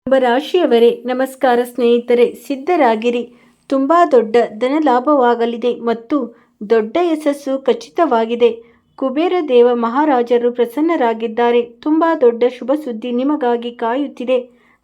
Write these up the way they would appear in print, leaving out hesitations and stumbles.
ಒಬ್ಬ ರಾಶಿಯವರೇ ನಮಸ್ಕಾರ ಸ್ನೇಹಿತರೆ, ಸಿದ್ಧರಾಗಿರಿ. ತುಂಬಾ ದೊಡ್ಡ ಧನಲಾಭವಾಗಲಿದೆ ಮತ್ತು ದೊಡ್ಡ ಯಶಸ್ಸು ಖಚಿತವಾಗಿದೆ. ಕುಬೇರ ದೇವ ಮಹಾರಾಜರು ಪ್ರಸನ್ನರಾಗಿದ್ದಾರೆ. ತುಂಬಾ ದೊಡ್ಡ ಶುಭ ಸುದ್ದಿ ನಿಮಗಾಗಿ ಕಾಯುತ್ತಿದೆ.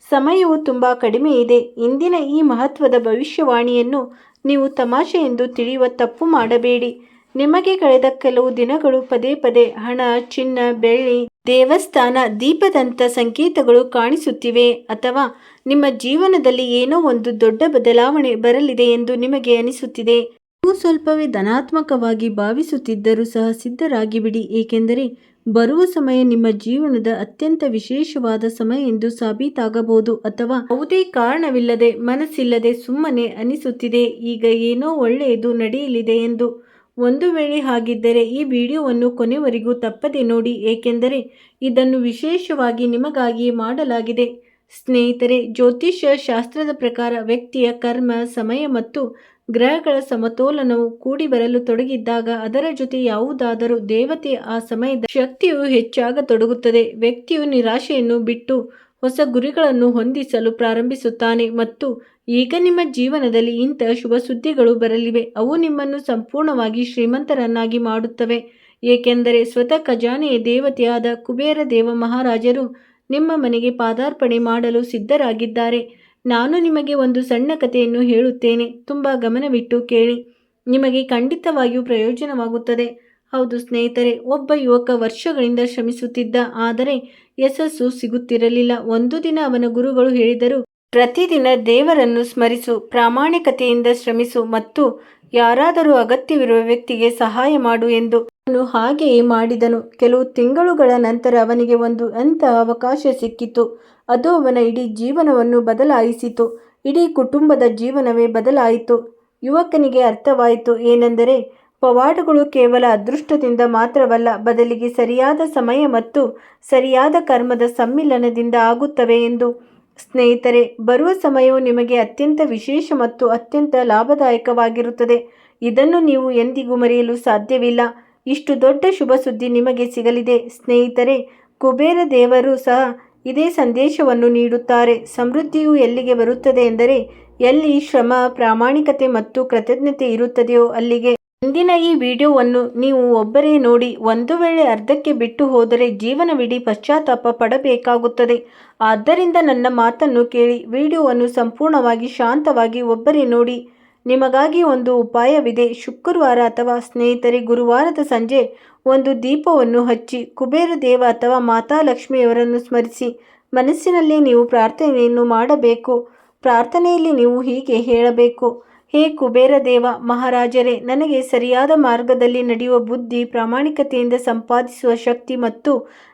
ಸಮಯವು ತುಂಬಾ ಕಡಿಮೆ ಇದೆ. ಇಂದಿನ ಈ ಮಹತ್ವದ ಭವಿಷ್ಯವಾಣಿಯನ್ನು ನೀವು ತಮಾಷೆ ಎಂದು ತಿಳಿಯುವ ತಪ್ಪು ಮಾಡಬೇಡಿ. ನಿಮಗೆ ಕಳೆದ ಕೆಲವು ದಿನಗಳು ಪದೇ ಪದೇ ಹಣ, ಚಿನ್ನ, ಬೆಳ್ಳಿ, ದೇವಸ್ಥಾನ, ದೀಪದಂಥ ಸಂಕೇತಗಳು ಕಾಣಿಸುತ್ತಿವೆ, ಅಥವಾ ನಿಮ್ಮ ಜೀವನದಲ್ಲಿ ಏನೋ ಒಂದು ದೊಡ್ಡ ಬದಲಾವಣೆ ಬರಲಿದೆ ಎಂದು ನಿಮಗೆ ಅನಿಸುತ್ತಿದೆ. ನೀವು ಸ್ವಲ್ಪವೇ ಧನಾತ್ಮಕವಾಗಿ ಭಾವಿಸುತ್ತಿದ್ದರೂ ಸಹ ಸಿದ್ಧರಾಗಿಬಿಡಿ, ಏಕೆಂದರೆ ಬರುವ ಸಮಯ ನಿಮ್ಮ ಜೀವನದ ಅತ್ಯಂತ ವಿಶೇಷವಾದ ಸಮಯ ಎಂದು ಸಾಬೀತಾಗಬಹುದು. ಅಥವಾ ಯಾವುದೇ ಕಾರಣವಿಲ್ಲದೆ ಮನಸ್ಸಿಲ್ಲದೆ ಸುಮ್ಮನೆ ಅನಿಸುತ್ತಿದೆ ಈಗ ಏನೋ ಒಳ್ಳೆಯದು ನಡೆಯಲಿದೆ ಎಂದು. ಒಂದು ವೇಳೆ ಹಾಗಿದ್ದರೆ ಈ ವಿಡಿಯೋವನ್ನು ಕೊನೆವರೆಗೂ ತಪ್ಪದೆ ನೋಡಿ, ಏಕೆಂದರೆ ಇದನ್ನು ವಿಶೇಷವಾಗಿ ನಿಮಗಾಗಿಯೇ ಮಾಡಲಾಗಿದೆ. ಸ್ನೇಹಿತರೆ, ಜ್ಯೋತಿಷ್ಯ ಶಾಸ್ತ್ರದ ಪ್ರಕಾರ ವ್ಯಕ್ತಿಯ ಕರ್ಮ, ಸಮಯ ಮತ್ತು ಗ್ರಹಗಳ ಸಮತೋಲನವು ಕೂಡಿ ಬರಲು ತೊಡಗಿದ್ದಾಗ ಅದರ ಜೊತೆ ಯಾವುದಾದರೂ ದೇವತೆಯ ಆ ಸಮಯದ ಶಕ್ತಿಯು ಹೆಚ್ಚಾಗತೊಡಗುತ್ತದೆ. ವ್ಯಕ್ತಿಯು ನಿರಾಶೆಯನ್ನು ಬಿಟ್ಟು ಹೊಸ ಗುರಿಗಳನ್ನು ಹೊಂದಿಸಲು ಪ್ರಾರಂಭಿಸುತ್ತಾನೆ. ಮತ್ತು ಈಗ ನಿಮ್ಮ ಜೀವನದಲ್ಲಿ ಇಂತಹ ಶುಭ ಸುದ್ದಿಗಳು ಬರಲಿವೆ. ಅವು ನಿಮ್ಮನ್ನು ಸಂಪೂರ್ಣವಾಗಿ ಶ್ರೀಮಂತರನ್ನಾಗಿ ಮಾಡುತ್ತವೆ, ಏಕೆಂದರೆ ಸ್ವತಃ ಖಜಾನೆಯ ದೇವತೆಯಾದ ಕುಬೇರ ದೇವ ಮಹಾರಾಜರು ನಿಮ್ಮ ಮನೆಗೆ ಪಾದಾರ್ಪಣೆ ಮಾಡಲು ಸಿದ್ಧರಾಗಿದ್ದಾರೆ. ನಾನು ನಿಮಗೆ ಒಂದು ಸಣ್ಣ ಕಥೆಯನ್ನು ಹೇಳುತ್ತೇನೆ, ತುಂಬ ಗಮನವಿಟ್ಟು ಕೇಳಿ. ನಿಮಗೆ ಖಂಡಿತವಾಗಿಯೂ ಪ್ರಯೋಜನವಾಗುತ್ತದೆ. ಹೌದು ಸ್ನೇಹಿತರೆ, ಒಬ್ಬ ಯುವಕ ವರ್ಷಗಳಿಂದ ಶ್ರಮಿಸುತ್ತಿದ್ದ, ಆದರೆ ಯಶಸ್ಸು ಸಿಗುತ್ತಿರಲಿಲ್ಲ. ಒಂದು ದಿನ ಅವನ ಗುರುಗಳು ಹೇಳಿದರು, ಪ್ರತಿದಿನ ದೇವರನ್ನು ಸ್ಮರಿಸು, ಪ್ರಾಮಾಣಿಕತೆಯಿಂದ ಶ್ರಮಿಸು ಮತ್ತು ಯಾರಾದರೂ ಅಗತ್ಯವಿರುವ ವ್ಯಕ್ತಿಗೆ ಸಹಾಯ ಮಾಡು ಎಂದು. ಅವನು ಹಾಗೆಯೇ ಮಾಡಿದನು. ಕೆಲವು ತಿಂಗಳುಗಳ ನಂತರ ಅವನಿಗೆ ಒಂದು ಅಂತಹ ಅವಕಾಶ ಸಿಕ್ಕಿತು. ಅದು ಅವನ ಇಡೀ ಜೀವನವನ್ನು ಬದಲಾಯಿಸಿತು. ಇಡೀ ಕುಟುಂಬದ ಜೀವನವೇ ಬದಲಾಯಿತು. ಯುವಕನಿಗೆ ಅರ್ಥವಾಯಿತು ಏನೆಂದರೆ, ಪವಾಡಗಳು ಕೇವಲ ಅದೃಷ್ಟದಿಂದ ಮಾತ್ರವಲ್ಲ, ಬದಲಿಗೆ ಸರಿಯಾದ ಸಮಯ ಮತ್ತು ಸರಿಯಾದ ಕರ್ಮದ ಸಮ್ಮಿಲನದಿಂದ ಆಗುತ್ತವೆ ಎಂದು. ಸ್ನೇಹಿತರೆ, ಬರುವ ಸಮಯವು ನಿಮಗೆ ಅತ್ಯಂತ ವಿಶೇಷ ಮತ್ತು ಅತ್ಯಂತ ಲಾಭದಾಯಕವಾಗಿರುತ್ತದೆ. ಇದನ್ನು ನೀವು ಎಂದಿಗೂ ಮರೆಯಲು ಸಾಧ್ಯವಿಲ್ಲ. ಇಷ್ಟು ದೊಡ್ಡ ಶುಭ ಸುದ್ದಿ ನಿಮಗೆ ಸಿಗಲಿದೆ. ಸ್ನೇಹಿತರೆ, ಕುಬೇರ ದೇವರು ಸಹ ಇದೇ ಸಂದೇಶವನ್ನು ನೀಡುತ್ತಾರೆ. ಸಮೃದ್ಧಿಯು ಎಲ್ಲಿಗೆ ಬರುತ್ತದೆ ಎಂದರೆ, ಎಲ್ಲಿ ಶ್ರಮ, ಪ್ರಾಮಾಣಿಕತೆ ಮತ್ತು ಕೃತಜ್ಞತೆ ಇರುತ್ತದೆಯೋ ಅಲ್ಲಿಗೆ. ಇಂದಿನ ಈ ವಿಡಿಯೋವನ್ನು ನೀವು ಒಬ್ಬರೇ ನೋಡಿ. ಒಂದು ವೇಳೆ ಅರ್ಧಕ್ಕೆ ಬಿಟ್ಟು ಹೋದರೆ ಜೀವನವಿಡೀ ಪಶ್ಚಾತ್ತಾಪ ಪಡಬೇಕಾಗುತ್ತದೆ. ಆದ್ದರಿಂದ ನನ್ನ ಮಾತನ್ನು ಕೇಳಿ ವಿಡಿಯೋವನ್ನು ಸಂಪೂರ್ಣವಾಗಿ ಶಾಂತವಾಗಿ ಒಬ್ಬರೇ ನೋಡಿ. ನಿಮಗಾಗಿ ಒಂದು ಉಪಾಯವಿದೆ. ಶುಕ್ರವಾರ ಅಥವಾ ಸ್ನೇಹಿತರೆ ಗುರುವಾರದ ಸಂಜೆ ಒಂದು ದೀಪವನ್ನು ಹಚ್ಚಿ ಕುಬೇರ ದೇವ ಅಥವಾ ಮಾತಾ ಲಕ್ಷ್ಮಿಯವರನ್ನು ಸ್ಮರಿಸಿ ಮನಸ್ಸಿನಲ್ಲೇ ನೀವು ಪ್ರಾರ್ಥನೆಯನ್ನು ಮಾಡಬೇಕು. ಪ್ರಾರ್ಥನೆಯಲ್ಲಿ ನೀವು ಹೀಗೆ ಹೇಳಬೇಕು: ಹೇ ಕುಬೇರ ದೇವ ಮಹಾರಾಜರೇ, ನನಗೆ ಸರಿಯಾದ ಮಾರ್ಗದಲ್ಲಿ ನಡೆಯುವ ಬುದ್ಧಿ, ಪ್ರಾಮಾಣಿಕತೆಯಿಂದ ಸಂಪಾದಿಸುವ ಶಕ್ತಿ ಮತ್ತು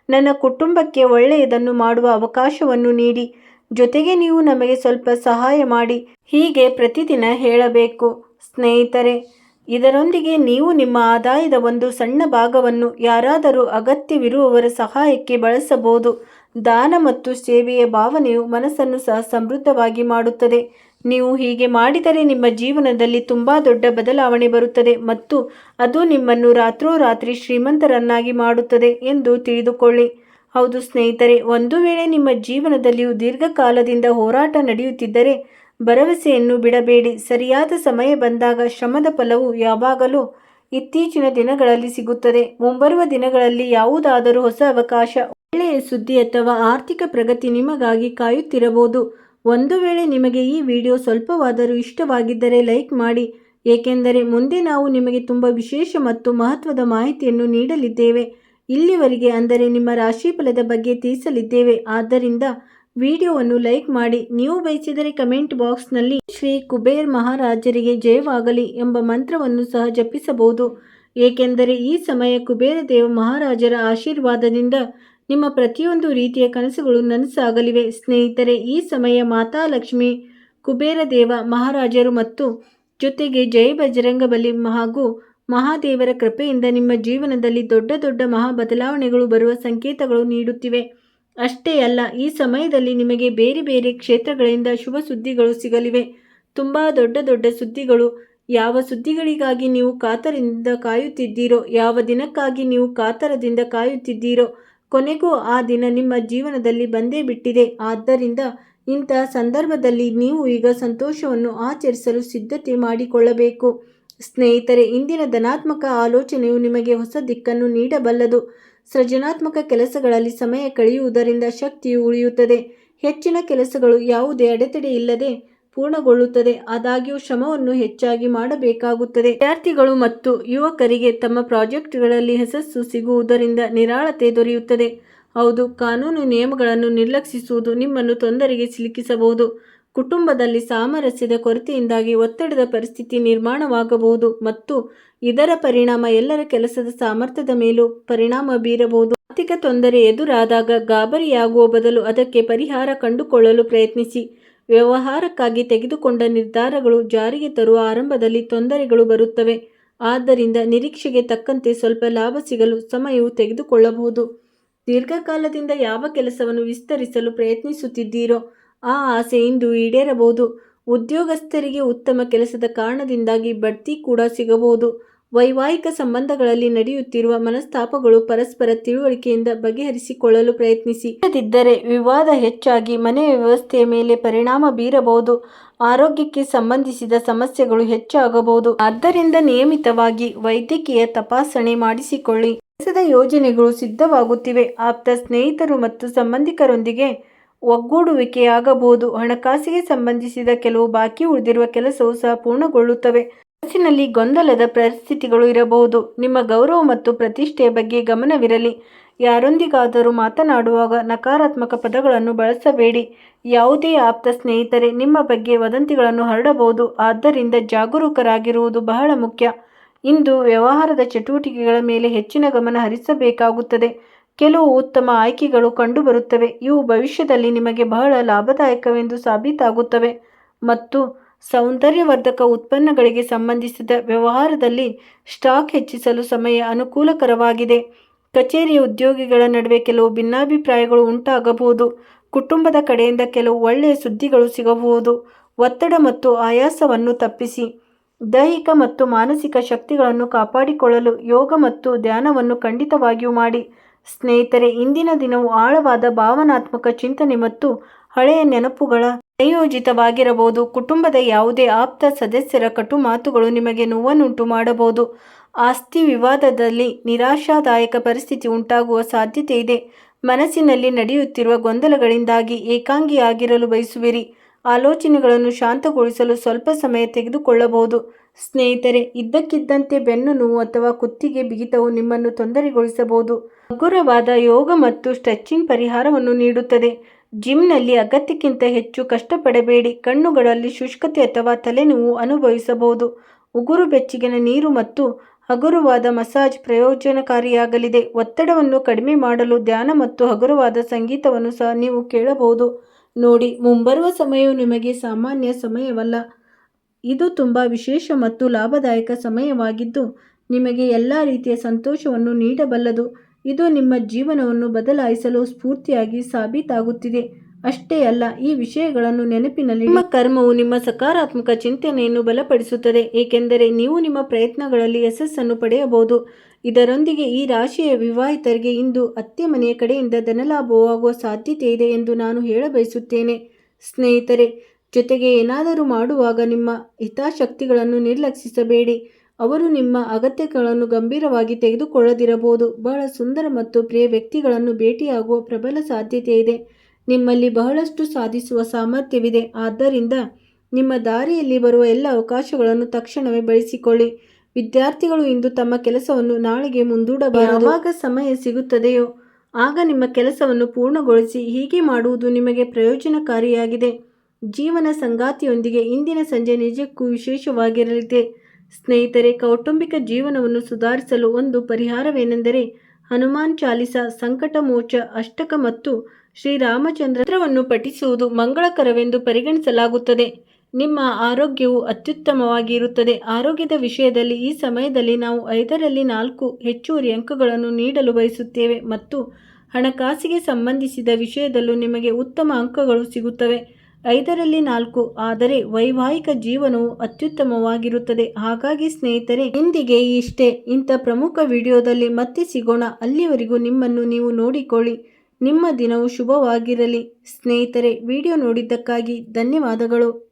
ನನ್ನ ಕುಟುಂಬಕ್ಕೆ ಒಳ್ಳೆಯದನ್ನು ಮಾಡುವ ಅವಕಾಶವನ್ನು ನೀಡಿ. ಜೊತೆಗೆ ನೀವು ನಮಗೆ ಸ್ವಲ್ಪ ಸಹಾಯ ಮಾಡಿ. ಹೀಗೆ ಪ್ರತಿದಿನ ಹೇಳಬೇಕು. ಸ್ನೇಹಿತರೆ, ಇದರೊಂದಿಗೆ ನೀವು ನಿಮ್ಮ ಆದಾಯದ ಒಂದು ಸಣ್ಣ ಭಾಗವನ್ನು ಯಾರಾದರೂ ಅಗತ್ಯವಿರುವವರ ಸಹಾಯಕ್ಕೆ ಬಳಸಬಹುದು. ದಾನ ಮತ್ತು ಸೇವೆಯ ಭಾವನೆಯು ಮನಸ್ಸನ್ನು ಸಹ ಸಮೃದ್ಧವಾಗಿ ಮಾಡುತ್ತದೆ. ನೀವು ಹೀಗೆ ಮಾಡಿದರೆ ನಿಮ್ಮ ಜೀವನದಲ್ಲಿ ತುಂಬ ದೊಡ್ಡ ಬದಲಾವಣೆ ಬರುತ್ತದೆ ಮತ್ತು ಅದು ನಿಮ್ಮನ್ನು ರಾತ್ರೋರಾತ್ರಿ ಶ್ರೀಮಂತರನ್ನಾಗಿ ಮಾಡುತ್ತದೆ ಎಂದು ತಿಳಿದುಕೊಳ್ಳಿ. ಹೌದು ಸ್ನೇಹಿತರೆ, ಒಂದು ವೇಳೆ ನಿಮ್ಮ ಜೀವನದಲ್ಲಿಯೂ ದೀರ್ಘಕಾಲದಿಂದ ಹೋರಾಟ ನಡೆಯುತ್ತಿದ್ದರೆ ಭರವಸೆಯನ್ನು ಬಿಡಬೇಡಿ. ಸರಿಯಾದ ಸಮಯ ಬಂದಾಗ ಶ್ರಮದ ಫಲವು ಯಾವಾಗಲೂ ಇತ್ತೀಚಿನ ದಿನಗಳಲ್ಲಿ ಸಿಗುತ್ತದೆ. ಮುಂಬರುವ ದಿನಗಳಲ್ಲಿ ಯಾವುದಾದರೂ ಹೊಸ ಅವಕಾಶ, ಒಳ್ಳೆಯ ಸುದ್ದಿ ಅಥವಾ ಆರ್ಥಿಕ ಪ್ರಗತಿ ನಿಮಗಾಗಿ ಕಾಯುತ್ತಿರಬಹುದು. ಒಂದು ವೇಳೆ ನಿಮಗೆ ಈ ವಿಡಿಯೋ ಸ್ವಲ್ಪವಾದರೂ ಇಷ್ಟವಾಗಿದ್ದರೆ ಲೈಕ್ ಮಾಡಿ, ಏಕೆಂದರೆ ಮುಂದೆ ನಾವು ನಿಮಗೆ ತುಂಬ ವಿಶೇಷ ಮತ್ತು ಮಹತ್ವದ ಮಾಹಿತಿಯನ್ನು ನೀಡಲಿದ್ದೇವೆ. ಇಲ್ಲಿವರೆಗೆ ಅಂದರೆ ನಿಮ್ಮ ರಾಶಿಫಲದ ಬಗ್ಗೆ ತಿಳಿಸಲಿದ್ದೇವೆ. ಆದ್ದರಿಂದ ವಿಡಿಯೋವನ್ನು ಲೈಕ್ ಮಾಡಿ. ನೀವು ಬಯಸಿದರೆ ಕಮೆಂಟ್ ಬಾಕ್ಸ್ನಲ್ಲಿ ಶ್ರೀ ಕುಬೇರ್ ಮಹಾರಾಜರಿಗೆ ಜಯವಾಗಲಿ ಎಂಬ ಮಂತ್ರವನ್ನು ಸಹ ಜಪಿಸಬಹುದು, ಏಕೆಂದರೆ ಈ ಸಮಯ ಕುಬೇರ ದೇವ ಮಹಾರಾಜರ ಆಶೀರ್ವಾದದಿಂದ ನಿಮ್ಮ ಪ್ರತಿಯೊಂದು ರೀತಿಯ ಕನಸುಗಳು ನನಸಾಗಲಿವೆ. ಸ್ನೇಹಿತರೆ, ಈ ಸಮಯ ಮಾತಾ ಲಕ್ಷ್ಮಿ, ಕುಬೇರ ದೇವ ಮಹಾರಾಜರು ಮತ್ತು ಜೊತೆಗೆ ಜೈ ಬಜರಂಗಬಲಿ ಹಾಗೂ ಮಹಾದೇವರ ಕೃಪೆಯಿಂದ ನಿಮ್ಮ ಜೀವನದಲ್ಲಿ ದೊಡ್ಡ ದೊಡ್ಡ ಮಹಾ ಬದಲಾವಣೆಗಳು ಬರುವ ಸಂಕೇತಗಳು ನೀಡುತ್ತಿವೆ. ಅಷ್ಟೇ ಅಲ್ಲ, ಈ ಸಮಯದಲ್ಲಿ ನಿಮಗೆ ಬೇರೆ ಬೇರೆ ಕ್ಷೇತ್ರಗಳಿಂದ ಶುಭ ಸುದ್ದಿಗಳು ಸಿಗಲಿವೆ. ತುಂಬ ದೊಡ್ಡ ದೊಡ್ಡ ಸುದ್ದಿಗಳು. ಯಾವ ಸುದ್ದಿಗಳಿಗಾಗಿ ನೀವು ಕಾತರದಿಂದ ಕಾಯುತ್ತಿದ್ದೀರೋ, ಯಾವ ದಿನಕ್ಕಾಗಿ ನೀವು ಕಾತರದಿಂದ ಕಾಯುತ್ತಿದ್ದೀರೋ, ಕೊನೆಗೂ ಆ ದಿನ ನಿಮ್ಮ ಜೀವನದಲ್ಲಿ ಬಂದೇ ಬಿಟ್ಟಿದೆ. ಆದ್ದರಿಂದ ಇಂತಹ ಸಂದರ್ಭದಲ್ಲಿ ನೀವು ಈಗ ಸಂತೋಷವನ್ನು ಆಚರಿಸಲು ಸಿದ್ಧತೆ ಮಾಡಿಕೊಳ್ಳಬೇಕು. ಸ್ನೇಹಿತರೆ, ಇಂದಿನ ಧನಾತ್ಮಕ ಆಲೋಚನೆಯು ನಿಮಗೆ ಹೊಸ ದಿಕ್ಕನ್ನು ನೀಡಬಲ್ಲದು. ಸೃಜನಾತ್ಮಕ ಕೆಲಸಗಳಲ್ಲಿ ಸಮಯ ಕಳೆಯುವುದರಿಂದ ಶಕ್ತಿಯು ಉಳಿಯುತ್ತದೆ. ಹೆಚ್ಚಿನ ಕೆಲಸಗಳು ಯಾವುದೇ ಅಡೆತಡೆ ಇಲ್ಲದೆ ಪೂರ್ಣಗೊಳ್ಳುತ್ತದೆ. ಆದಾಗ್ಯೂ ಶ್ರಮವನ್ನು ಹೆಚ್ಚಾಗಿ ಮಾಡಬೇಕಾಗುತ್ತದೆ. ವಿದ್ಯಾರ್ಥಿಗಳು ಮತ್ತು ಯುವಕರಿಗೆ ತಮ್ಮ ಪ್ರಾಜೆಕ್ಟ್ಗಳಲ್ಲಿ ಯಶಸ್ಸು ಸಿಗುವುದರಿಂದ ನಿರಾಳತೆ ದೊರೆಯುತ್ತದೆ. ಹೌದು, ಕಾನೂನು ನಿಯಮಗಳನ್ನು ನಿರ್ಲಕ್ಷಿಸುವುದು ನಿಮ್ಮನ್ನು ತೊಂದರೆಗೆ ಸಿಲುಕಿಸಬಹುದು. ಕುಟುಂಬದಲ್ಲಿ ಸಾಮರಸ್ಯದ ಕೊರತೆಯಿಂದಾಗಿ ಒತ್ತಡದ ಪರಿಸ್ಥಿತಿ ನಿರ್ಮಾಣವಾಗಬಹುದು ಮತ್ತು ಇದರ ಪರಿಣಾಮ ಎಲ್ಲರ ಕೆಲಸದ ಸಾಮರ್ಥ್ಯದ ಮೇಲೂ ಪರಿಣಾಮ ಬೀರಬಹುದು. ಆರ್ಥಿಕ ತೊಂದರೆ ಎದುರಾದಾಗ ಗಾಬರಿಯಾಗುವ ಬದಲು ಅದಕ್ಕೆ ಪರಿಹಾರ ಕಂಡುಕೊಳ್ಳಲು ಪ್ರಯತ್ನಿಸಿ. ವ್ಯವಹಾರಕ್ಕಾಗಿ ತೆಗೆದುಕೊಂಡ ನಿರ್ಧಾರಗಳು ಜಾರಿಗೆ ತರುವ ಆರಂಭದಲ್ಲಿ ತೊಂದರೆಗಳು ಬರುತ್ತವೆ. ಆದ್ದರಿಂದ ನಿರೀಕ್ಷೆಗೆ ತಕ್ಕಂತೆ ಸ್ವಲ್ಪ ಲಾಭ ಸಿಗಲು ಸಮಯವು ತೆಗೆದುಕೊಳ್ಳಬಹುದು. ದೀರ್ಘಕಾಲದಿಂದ ಯಾವ ಕೆಲಸವನ್ನು ವಿಸ್ತರಿಸಲು ಪ್ರಯತ್ನಿಸುತ್ತಿದ್ದೀರೋ ಆ ಆಸೆ ಇಂದು ಈಡೇರಬಹುದು. ಉದ್ಯೋಗಸ್ಥರಿಗೆ ಉತ್ತಮ ಕೆಲಸದ ಕಾರಣದಿಂದಾಗಿ ಬಡ್ತಿ ಕೂಡ ಸಿಗಬಹುದು. ವೈವಾಹಿಕ ಸಂಬಂಧಗಳಲ್ಲಿ ನಡೆಯುತ್ತಿರುವ ಮನಸ್ತಾಪಗಳು ಪರಸ್ಪರ ತಿಳುವಳಿಕೆಯಿಂದ ಬಗೆಹರಿಸಿಕೊಳ್ಳಲು ಪ್ರಯತ್ನಿಸಿ. ಇಲ್ಲದಿದ್ದರೆ ವಿವಾದ ಹೆಚ್ಚಾಗಿ ಮನೆಯ ವ್ಯವಸ್ಥೆಯ ಮೇಲೆ ಪರಿಣಾಮ ಬೀರಬಹುದು. ಆರೋಗ್ಯಕ್ಕೆ ಸಂಬಂಧಿಸಿದ ಸಮಸ್ಯೆಗಳು ಹೆಚ್ಚಾಗಬಹುದು. ಆದ್ದರಿಂದ ನಿಯಮಿತವಾಗಿ ವೈದ್ಯಕೀಯ ತಪಾಸಣೆ ಮಾಡಿಸಿಕೊಳ್ಳಿ. ಕೆಲಸದ ಯೋಜನೆಗಳು ಸಿದ್ಧವಾಗುತ್ತಿವೆ. ಆಪ್ತ ಸ್ನೇಹಿತರು ಮತ್ತು ಸಂಬಂಧಿಕರೊಂದಿಗೆ ಒಗ್ಗೂಡುವಿಕೆಯಾಗಬಹುದು. ಹಣಕಾಸಿಗೆ ಸಂಬಂಧಿಸಿದ ಕೆಲವು ಬಾಕಿ ಉಳಿದಿರುವ ಕೆಲಸವು ಸಹ ಪೂರ್ಣಗೊಳ್ಳುತ್ತವೆ. ಮನಸ್ಸಿನಲ್ಲಿ ಗೊಂದಲದ ಪರಿಸ್ಥಿತಿಗಳು ಇರಬಹುದು. ನಿಮ್ಮ ಗೌರವ ಮತ್ತು ಪ್ರತಿಷ್ಠೆಯ ಬಗ್ಗೆ ಗಮನವಿರಲಿ. ಯಾರೊಂದಿಗಾದರೂ ಮಾತನಾಡುವಾಗ ನಕಾರಾತ್ಮಕ ಪದಗಳನ್ನು ಬಳಸಬೇಡಿ. ಯಾವುದೇ ಆಪ್ತ ಸ್ನೇಹಿತರೆ ನಿಮ್ಮ ಬಗ್ಗೆ ವದಂತಿಗಳನ್ನು ಹರಡಬಹುದು. ಆದ್ದರಿಂದ ಜಾಗರೂಕರಾಗಿರುವುದು ಬಹಳ ಮುಖ್ಯ. ಇಂದು ವ್ಯವಹಾರದ ಚಟುವಟಿಕೆಗಳ ಮೇಲೆ ಹೆಚ್ಚಿನ ಗಮನ ಹರಿಸಬೇಕಾಗುತ್ತದೆ. ಕೆಲವು ಉತ್ತಮ ಆಯ್ಕೆಗಳು ಕಂಡುಬರುತ್ತವೆ. ಇವು ಭವಿಷ್ಯದಲ್ಲಿ ನಿಮಗೆ ಬಹಳ ಲಾಭದಾಯಕವೆಂದು ಸಾಬೀತಾಗುತ್ತವೆ ಮತ್ತು ಸೌಂದರ್ಯವರ್ಧಕ ಉತ್ಪನ್ನಗಳಿಗೆ ಸಂಬಂಧಿಸಿದ ವ್ಯವಹಾರದಲ್ಲಿ ಸ್ಟಾಕ್ ಹೆಚ್ಚಿಸಲು ಸಮಯ ಅನುಕೂಲಕರವಾಗಿದೆ. ಕಚೇರಿಯ ಉದ್ಯೋಗಿಗಳ ನಡುವೆ ಕೆಲವು ಭಿನ್ನಾಭಿಪ್ರಾಯಗಳು ಉಂಟಾಗಬಹುದು. ಕುಟುಂಬದ ಕಡೆಯಿಂದ ಕೆಲವು ಒಳ್ಳೆಯ ಸುದ್ದಿಗಳು ಸಿಗಬಹುದು. ಒತ್ತಡ ಮತ್ತು ಆಯಾಸವನ್ನು ತಪ್ಪಿಸಿ. ದೈಹಿಕ ಮತ್ತು ಮಾನಸಿಕ ಶಕ್ತಿಗಳನ್ನು ಕಾಪಾಡಿಕೊಳ್ಳಲು ಯೋಗ ಮತ್ತು ಧ್ಯಾನವನ್ನು ಖಂಡಿತವಾಗಿಯೂ ಮಾಡಿ. ಸ್ನೇಹಿತರೆ, ಇಂದಿನ ದಿನವು ಆಳವಾದ ಭಾವನಾತ್ಮಕ ಚಿಂತನೆ ಮತ್ತು ಹಳೆಯ ನೆನಪುಗಳ ಸಂಯೋಜಿತವಾಗಿರಬಹುದು. ಕುಟುಂಬದ ಯಾವುದೇ ಆಪ್ತ ಸದಸ್ಯರ ಕಟು ಮಾತುಗಳು ನಿಮಗೆ ನೋವನ್ನುಂಟು ಮಾಡಬಹುದು. ಆಸ್ತಿ ವಿವಾದದಲ್ಲಿ ನಿರಾಶಾದಾಯಕ ಪರಿಸ್ಥಿತಿ ಉಂಟಾಗುವ ಸಾಧ್ಯತೆ ಇದೆ. ಮನಸ್ಸಿನಲ್ಲಿ ನಡೆಯುತ್ತಿರುವ ಗೊಂದಲಗಳಿಂದಾಗಿ ಏಕಾಂಗಿಯಾಗಿರಲು ಬಯಸುವಿರಿ. ಆಲೋಚನೆಗಳನ್ನು ಶಾಂತಗೊಳಿಸಲು ಸ್ವಲ್ಪ ಸಮಯ ತೆಗೆದುಕೊಳ್ಳಬಹುದು. ಸ್ನೇಹಿತರೆ, ಇದ್ದಕ್ಕಿದ್ದಂತೆ ಬೆನ್ನು ನೋವು ಅಥವಾ ಕುತ್ತಿಗೆ ಬಿಗಿತವು ನಿಮ್ಮನ್ನು ತೊಂದರೆಗೊಳಿಸಬಹುದು. ಹಗುರವಾದ ಯೋಗ ಮತ್ತು ಸ್ಟ್ರೆಚಿಂಗ್ ಪರಿಹಾರವನ್ನು ನೀಡುತ್ತದೆ. ಜಿಮ್ನಲ್ಲಿ ಅಗತ್ಯಕ್ಕಿಂತ ಹೆಚ್ಚು ಕಷ್ಟಪಡಬೇಡಿ. ಕಣ್ಣುಗಳಲ್ಲಿ ಶುಷ್ಕತೆ ಅಥವಾ ತಲೆನೋವು ಅನುಭವಿಸಬಹುದು. ಉಗುರು ಬೆಚ್ಚಗಿನ ನೀರು ಮತ್ತು ಹಗುರವಾದ ಮಸಾಜ್ ಪ್ರಯೋಜನಕಾರಿಯಾಗಲಿದೆ. ಒತ್ತಡವನ್ನು ಕಡಿಮೆ ಮಾಡಲು ಧ್ಯಾನ ಮತ್ತು ಹಗುರವಾದ ಸಂಗೀತವನ್ನು ಸಹ ನೀವು ಕೇಳಬಹುದು. ನೋಡಿ, ಮುಂಬರುವ ಸಮಯವು ನಿಮಗೆ ಸಾಮಾನ್ಯ ಸಮಯವಲ್ಲ. ಇದು ತುಂಬ ವಿಶೇಷ ಮತ್ತು ಲಾಭದಾಯಕ ಸಮಯವಾಗಿದ್ದು ನಿಮಗೆ ಎಲ್ಲ ರೀತಿಯ ಸಂತೋಷವನ್ನು ನೀಡಬಲ್ಲದು. ಇದು ನಿಮ್ಮ ಜೀವನವನ್ನು ಬದಲಾಯಿಸಲು ಸ್ಫೂರ್ತಿಯಾಗಿ ಸಾಬೀತಾಗುತ್ತಿದೆ. ಅಷ್ಟೇ ಅಲ್ಲ, ಈ ವಿಷಯಗಳನ್ನು ನೆನಪಿನಲ್ಲಿ ನಿಮ್ಮ ಕರ್ಮವು ನಿಮ್ಮ ಸಕಾರಾತ್ಮಕ ಚಿಂತನೆಯನ್ನು ಬಲಪಡಿಸುತ್ತದೆ, ಏಕೆಂದರೆ ನೀವು ನಿಮ್ಮ ಪ್ರಯತ್ನಗಳಲ್ಲಿ ಯಶಸ್ಸನ್ನು ಪಡೆಯಬಹುದು. ಇದರೊಂದಿಗೆ ಈ ರಾಶಿಯ ವಿವಾಹಿತರಿಗೆ ಇಂದು ಅತ್ತೆ ಮನೆಯ ಕಡೆಯಿಂದ ಧನಲಾಭವಾಗುವ ಸಾಧ್ಯತೆ ಇದೆ ಎಂದು ನಾನು ಹೇಳಬಯಸುತ್ತೇನೆ. ಸ್ನೇಹಿತರೆ, ಜೊತೆಗೆ ಏನಾದರೂ ಮಾಡುವಾಗ ನಿಮ್ಮ ಹಿತಾಸಕ್ತಿಗಳನ್ನು ನಿರ್ಲಕ್ಷಿಸಬೇಡಿ. ಅವರು ನಿಮ್ಮ ಅಗತ್ಯಗಳನ್ನು ಗಂಭೀರವಾಗಿ ತೆಗೆದುಕೊಳ್ಳದಿರಬಹುದು. ಬಹಳ ಸುಂದರ ಮತ್ತು ಪ್ರಿಯ ವ್ಯಕ್ತಿಗಳನ್ನು ಭೇಟಿಯಾಗುವ ಪ್ರಬಲ ಸಾಧ್ಯತೆ ಇದೆ. ನಿಮ್ಮಲ್ಲಿ ಬಹಳಷ್ಟು ಸಾಧಿಸುವ ಸಾಮರ್ಥ್ಯವಿದೆ. ಆದ್ದರಿಂದ ನಿಮ್ಮ ದಾರಿಯಲ್ಲಿ ಬರುವ ಎಲ್ಲ ಅವಕಾಶಗಳನ್ನು ತಕ್ಷಣವೇ ಬಳಸಿಕೊಳ್ಳಿ. ವಿದ್ಯಾರ್ಥಿಗಳು ಇಂದು ತಮ್ಮ ಕೆಲಸವನ್ನು ನಾಳೆಗೆ ಮುಂದೂಡಬಾರದು. ಯಾವಾಗ ಸಮಯ ಸಿಗುತ್ತದೆಯೋ ಆಗ ನಿಮ್ಮ ಕೆಲಸವನ್ನು ಪೂರ್ಣಗೊಳಿಸಿ. ಹೀಗೆ ಮಾಡುವುದು ನಿಮಗೆ ಪ್ರಯೋಜನಕಾರಿಯಾಗಿದೆ. ಜೀವನ ಸಂಗಾತಿಯೊಂದಿಗೆ ಇಂದಿನ ಸಂಜೆ ನಿಜಕ್ಕೂ ವಿಶೇಷವಾಗಿರಲಿದೆ. ಸ್ನೇಹಿತರೆ, ಕೌಟುಂಬಿಕ ಜೀವನವನ್ನು ಸುಧಾರಿಸಲು ಒಂದು ಪರಿಹಾರವೇನೆಂದರೆ ಹನುಮಾನ್ ಚಾಲಿಸಾ, ಸಂಕಟ ಮೋಚ ಅಷ್ಟಕ ಮತ್ತು ಶ್ರೀರಾಮಚಂದ್ರವನ್ನು ಪಠಿಸುವುದು ಮಂಗಳಕರವೆಂದು ಪರಿಗಣಿಸಲಾಗುತ್ತದೆ. ನಿಮ್ಮ ಆರೋಗ್ಯವು ಅತ್ಯುತ್ತಮವಾಗಿ ಇರುತ್ತದೆ. ಆರೋಗ್ಯದ ವಿಷಯದಲ್ಲಿ ಈ ಸಮಯದಲ್ಲಿ ನಾವು 5ರಲ್ಲಿ 4 ಹೆಚ್ಚುವರಿ ಅಂಕಗಳನ್ನು ನೀಡಲು ಬಯಸುತ್ತೇವೆ ಮತ್ತು ಹಣಕಾಸಿಗೆ ಸಂಬಂಧಿಸಿದ ವಿಷಯದಲ್ಲೂ ನಿಮಗೆ ಉತ್ತಮ ಅಂಕಗಳು ಸಿಗುತ್ತವೆ. 5ರಲ್ಲಿ 4. ಆದರೆ ವೈವಾಹಿಕ ಜೀವನವು ಅತ್ಯುತ್ತಮವಾಗಿರುತ್ತದೆ. ಹಾಗಾಗಿ ಸ್ನೇಹಿತರೆ, ಇಂದಿಗೆ ಇಷ್ಟೇ. ಇಂಥ ಪ್ರಮುಖ ವಿಡಿಯೋದಲ್ಲಿ ಮತ್ತೆ ಸಿಗೋಣ. ಅಲ್ಲಿಯವರೆಗೂ ನಿಮ್ಮನ್ನು ನೀವು ನೋಡಿಕೊಳ್ಳಿ. ನಿಮ್ಮ ದಿನವು ಶುಭವಾಗಿರಲಿ. ಸ್ನೇಹಿತರೆ, ವಿಡಿಯೋ ನೋಡಿದ್ದಕ್ಕಾಗಿ ಧನ್ಯವಾದಗಳು.